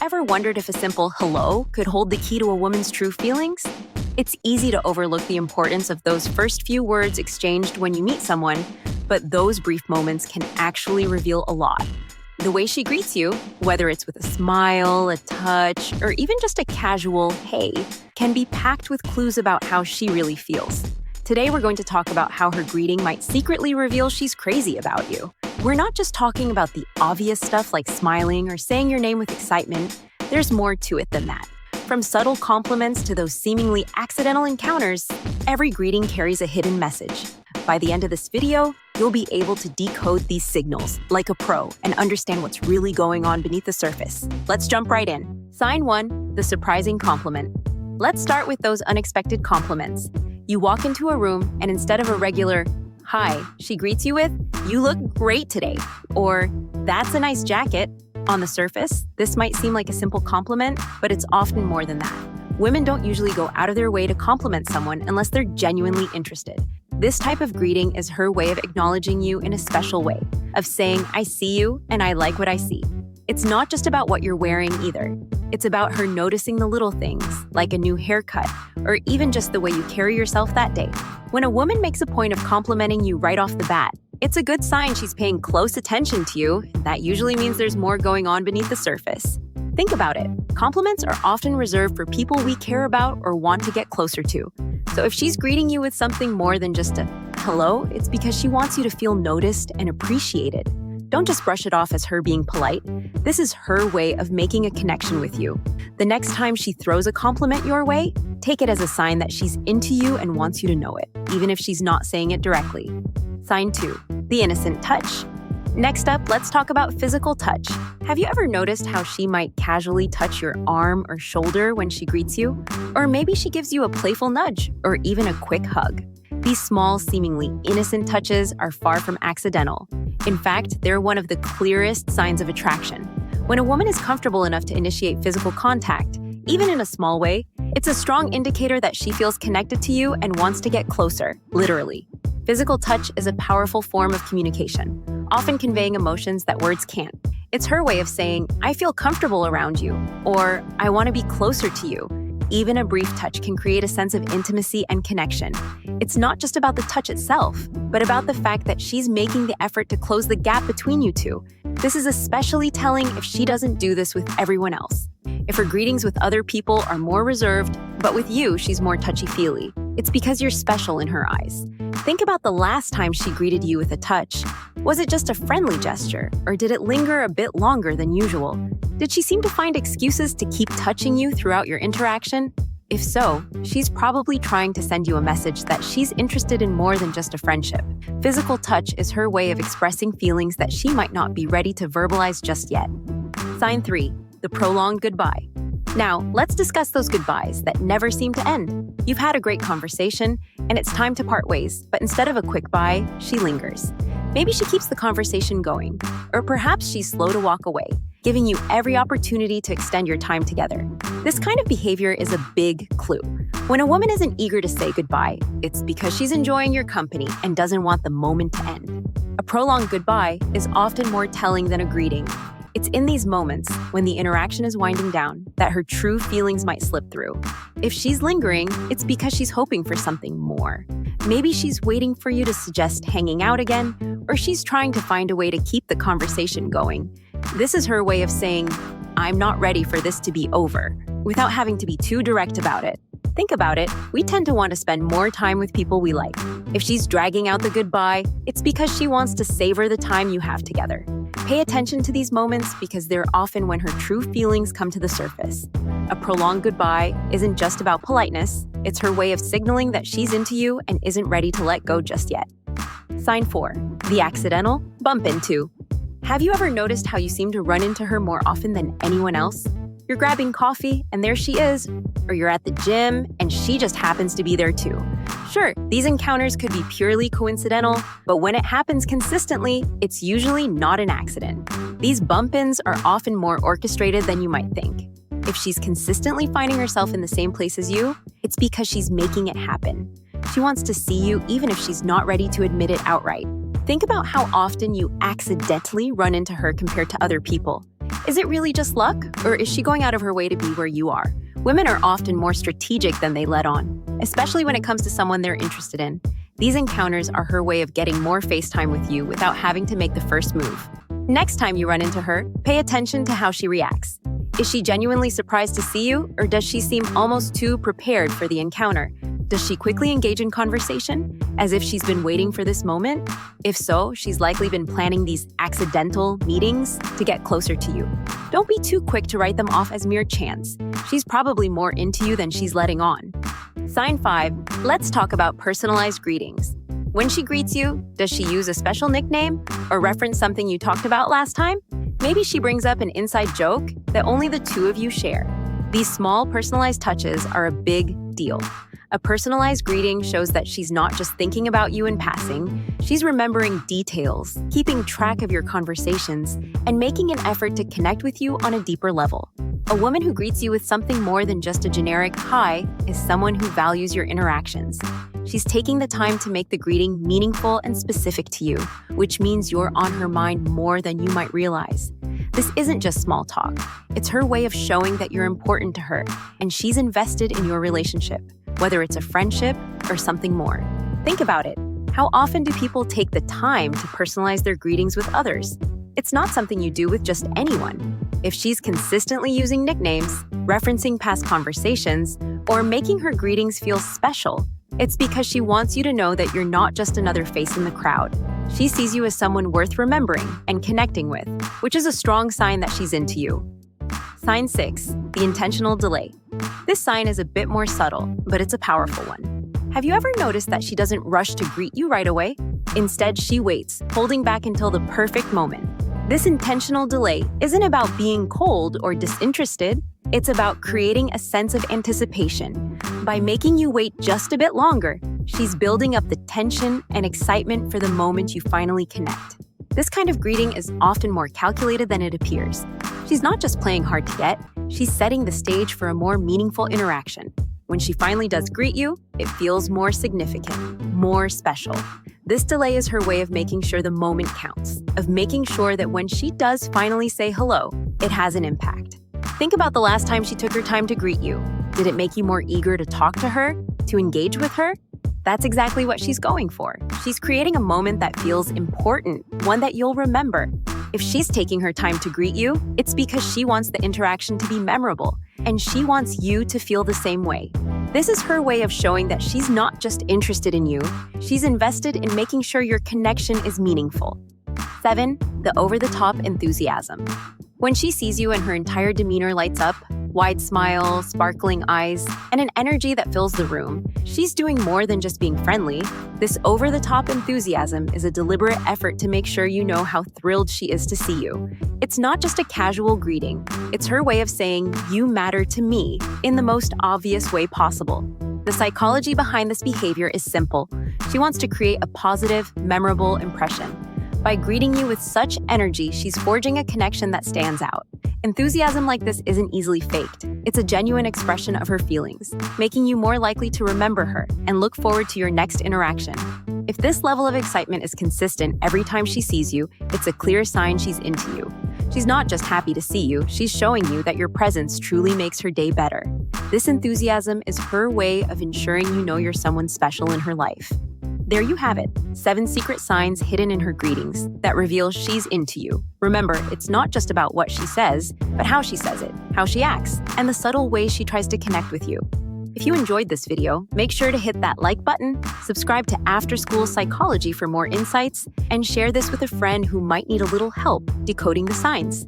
Ever wondered if a simple hello could hold the key to a woman's true feelings? It's easy to overlook the importance of those first few words exchanged when you meet someone, but those brief moments can actually reveal a lot. The way she greets you, whether it's with a smile, a touch, or even just a casual hey, can be packed with clues about how she really feels. Today, we're going to talk about how her greeting might secretly reveal she's crazy about you. We're not just talking about the obvious stuff like smiling or saying your name with excitement. There's more to it than that. From subtle compliments to those seemingly accidental encounters, every greeting carries a hidden message. By the end of this video, you'll be able to decode these signals like a pro and understand what's really going on beneath the surface. Let's jump right in. Sign 1, the surprising compliment. Let's start with those unexpected compliments. You walk into a room and instead of a regular, "Hi," she greets you with, "You look great today," or "That's a nice jacket." On the surface, this might seem like a simple compliment, but it's often more than that. Women don't usually go out of their way to compliment someone unless they're genuinely interested. This type of greeting is her way of acknowledging you in a special way, of saying, "I see you and I like what I see." It's not just about what you're wearing either. It's about her noticing the little things, like a new haircut, or even just the way you carry yourself that day. When a woman makes a point of complimenting you right off the bat, it's a good sign she's paying close attention to you. That usually means there's more going on beneath the surface. Think about it. Compliments are often reserved for people we care about or want to get closer to. So if she's greeting you with something more than just a hello, it's because she wants you to feel noticed and appreciated. Don't just brush it off as her being polite. This is her way of making a connection with you. The next time she throws a compliment your way, take it as a sign that she's into you and wants you to know it, even if she's not saying it directly. Sign 2, the innocent touch. Next up, let's talk about physical touch. Have you ever noticed how she might casually touch your arm or shoulder when she greets you? Or maybe she gives you a playful nudge or even a quick hug. These small, seemingly innocent touches are far from accidental. In fact, they're one of the clearest signs of attraction. When a woman is comfortable enough to initiate physical contact, even in a small way, it's a strong indicator that she feels connected to you and wants to get closer, literally. Physical touch is a powerful form of communication, often conveying emotions that words can't. It's her way of saying, "I feel comfortable around you," or "I want to be closer to you." Even a brief touch can create a sense of intimacy and connection. It's not just about the touch itself, but about the fact that she's making the effort to close the gap between you two. This is especially telling if she doesn't do this with everyone else. If her greetings with other people are more reserved, but with you, she's more touchy-feely, it's because you're special in her eyes. Think about the last time she greeted you with a touch. Was it just a friendly gesture, or did it linger a bit longer than usual? Did she seem to find excuses to keep touching you throughout your interaction? If so, she's probably trying to send you a message that she's interested in more than just a friendship. Physical touch is her way of expressing feelings that she might not be ready to verbalize just yet. Sign 3, the prolonged goodbye. Now, let's discuss those goodbyes that never seem to end. You've had a great conversation, and it's time to part ways, but instead of a quick bye, she lingers. Maybe she keeps the conversation going, or perhaps she's slow to walk away, giving you every opportunity to extend your time together. This kind of behavior is a big clue. When a woman isn't eager to say goodbye, it's because she's enjoying your company and doesn't want the moment to end. A prolonged goodbye is often more telling than a greeting. It's in these moments, when the interaction is winding down, that her true feelings might slip through. If she's lingering, it's because she's hoping for something more. Maybe she's waiting for you to suggest hanging out again, or she's trying to find a way to keep the conversation going. This is her way of saying, "I'm not ready for this to be over," without having to be too direct about it. Think about it, we tend to want to spend more time with people we like. If she's dragging out the goodbye, it's because she wants to savor the time you have together. Pay attention to these moments because they're often when her true feelings come to the surface. A prolonged goodbye isn't just about politeness, it's her way of signaling that she's into you and isn't ready to let go just yet. Sign 4, the accidental bump into. Have you ever noticed how you seem to run into her more often than anyone else? You're grabbing coffee, and there she is. Or you're at the gym, and she just happens to be there too. Sure, these encounters could be purely coincidental, but when it happens consistently, it's usually not an accident. These bump-ins are often more orchestrated than you might think. If she's consistently finding herself in the same place as you, it's because she's making it happen. She wants to see you even if she's not ready to admit it outright. Think about how often you accidentally run into her compared to other people. Is it really just luck, or is she going out of her way to be where you are? Women are often more strategic than they let on, especially when it comes to someone they're interested in. These encounters are her way of getting more FaceTime with you without having to make the first move. Next time you run into her, pay attention to how she reacts. Is she genuinely surprised to see you, or does she seem almost too prepared for the encounter? Does she quickly engage in conversation, as if she's been waiting for this moment? If so, she's likely been planning these accidental meetings to get closer to you. Don't be too quick to write them off as mere chance. She's probably more into you than she's letting on. Sign 5, let's talk about personalized greetings. When she greets you, does she use a special nickname or reference something you talked about last time? Maybe she brings up an inside joke that only the two of you share. These small personalized touches are a big deal. A personalized greeting shows that she's not just thinking about you in passing, she's remembering details, keeping track of your conversations, and making an effort to connect with you on a deeper level. A woman who greets you with something more than just a generic hi is someone who values your interactions. She's taking the time to make the greeting meaningful and specific to you, which means you're on her mind more than you might realize. This isn't just small talk. It's her way of showing that you're important to her, and she's invested in your relationship, whether it's a friendship or something more. Think about it. How often do people take the time to personalize their greetings with others? It's not something you do with just anyone. If she's consistently using nicknames, referencing past conversations, or making her greetings feel special, it's because she wants you to know that you're not just another face in the crowd. She sees you as someone worth remembering and connecting with, which is a strong sign that she's into you. Sign 6, the intentional delay. This sign is a bit more subtle, but it's a powerful one. Have you ever noticed that she doesn't rush to greet you right away? Instead, she waits, holding back until the perfect moment. This intentional delay isn't about being cold or disinterested. It's about creating a sense of anticipation. By making you wait just a bit longer, she's building up the tension and excitement for the moment you finally connect. This kind of greeting is often more calculated than it appears. She's not just playing hard to get, she's setting the stage for a more meaningful interaction. When she finally does greet you, it feels more significant, more special. This delay is her way of making sure the moment counts, of making sure that when she does finally say hello, it has an impact. Think about the last time she took her time to greet you. Did it make you more eager to talk to her, to engage with her? That's exactly what she's going for. She's creating a moment that feels important, one that you'll remember. If she's taking her time to greet you, it's because she wants the interaction to be memorable, and she wants you to feel the same way. This is her way of showing that she's not just interested in you, she's invested in making sure your connection is meaningful. 7, the over-the-top enthusiasm. When she sees you and her entire demeanor lights up, wide smile, sparkling eyes, and an energy that fills the room, she's doing more than just being friendly. This over-the-top enthusiasm is a deliberate effort to make sure you know how thrilled she is to see you. It's not just a casual greeting. It's her way of saying, "You matter to me," in the most obvious way possible. The psychology behind this behavior is simple. She wants to create a positive, memorable impression. By greeting you with such energy, she's forging a connection that stands out. Enthusiasm like this isn't easily faked. It's a genuine expression of her feelings, making you more likely to remember her and look forward to your next interaction. If this level of excitement is consistent every time she sees you, it's a clear sign she's into you. She's not just happy to see you, she's showing you that your presence truly makes her day better. This enthusiasm is her way of ensuring you know you're someone special in her life. There you have it, 7 secret signs hidden in her greetings that reveal she's into you. Remember, it's not just about what she says, but how she says it, how she acts, and the subtle ways she tries to connect with you. If you enjoyed this video, make sure to hit that like button, subscribe to After School Psychology for more insights, and share this with a friend who might need a little help decoding the signs.